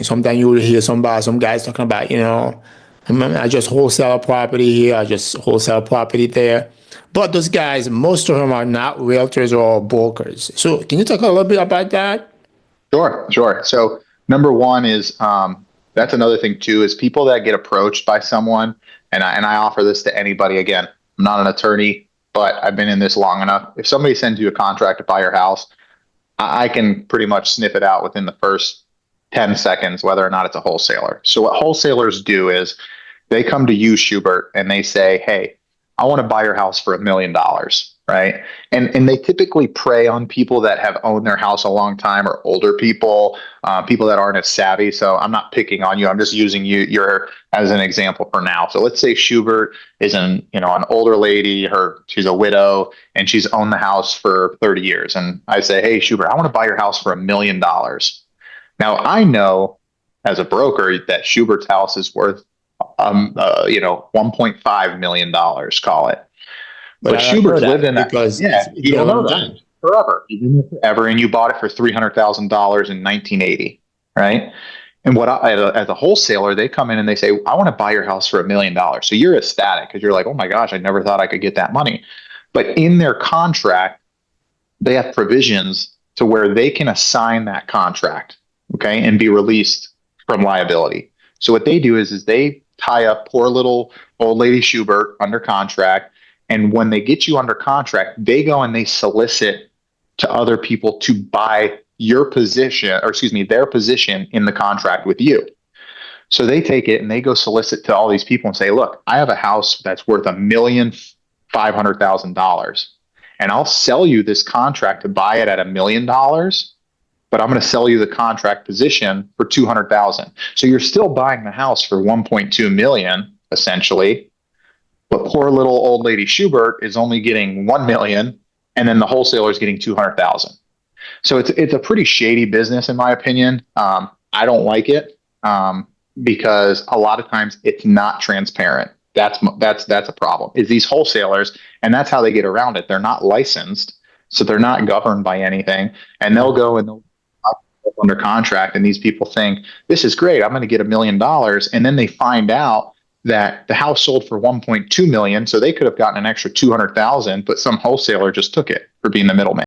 Sometimes you will hear some guys talking about, I just wholesale a property here, I just wholesale a property there. But those guys, most of them are not realtors or brokers. So can you talk a little bit about that? Sure, sure. So number one is that's another thing too is people that get approached by someone, and I offer this to anybody. Again, I'm not an attorney, but I've been in this long enough. If somebody sends you a contract to buy your house, I can pretty much sniff it out within the first 10 seconds whether or not it's a wholesaler. So what wholesalers do is they come to you, Schubert, and they say, "Hey, I want to buy your house for $1 million." Right. And they typically prey on people that have owned their house a long time or older people, people that aren't as savvy. So I'm not picking on you. I'm just using your as an example for now. So let's say Schubert is an older lady, she's a widow and she's owned the house for 30 years. And I say, "Hey, Schubert, I want to buy your house for $1 million." Now I know as a broker that Schubert's house is worth $1.5 million, call it. But But I don't know Schubert's lived that in that. because Yeah, it's you been a don't know long that time. forever. You've been there forever, and you bought it for $300,000 in 1980, right? And as a wholesaler, they come in and they say, "I want to buy your house for $1 million." So you're ecstatic because you're like, "Oh my gosh, I never thought I could get that money." But in their contract, they have provisions to where they can assign that contract, okay, and be released from liability. So what they do is they tie up poor little old lady Schubert under contract, and when they get you under contract, they go and they solicit to other people to buy your position, or excuse me, their position in the contract with you. So they take it and they go solicit to all these people and say, "Look, I have a house that's worth $1,500,000, and I'll sell you this contract to buy it at $1 million, but I'm going to sell you the contract position for 200,000." So you're still buying the house for 1.2 million essentially, but poor little old lady Schubert is only getting 1 million, and then the wholesaler is getting 200,000. So it's a pretty shady business in my opinion. I don't like it because a lot of times it's not transparent. That's a problem. Is these wholesalers, and that's how they get around it. They're not licensed, so they're not governed by anything, and they'll go and they'll under contract, and these people think this is great. I'm going to get $1 million, and then they find out that the house sold for 1.2 million, so they could have gotten an extra 200,000, but some wholesaler just took it for being the middleman.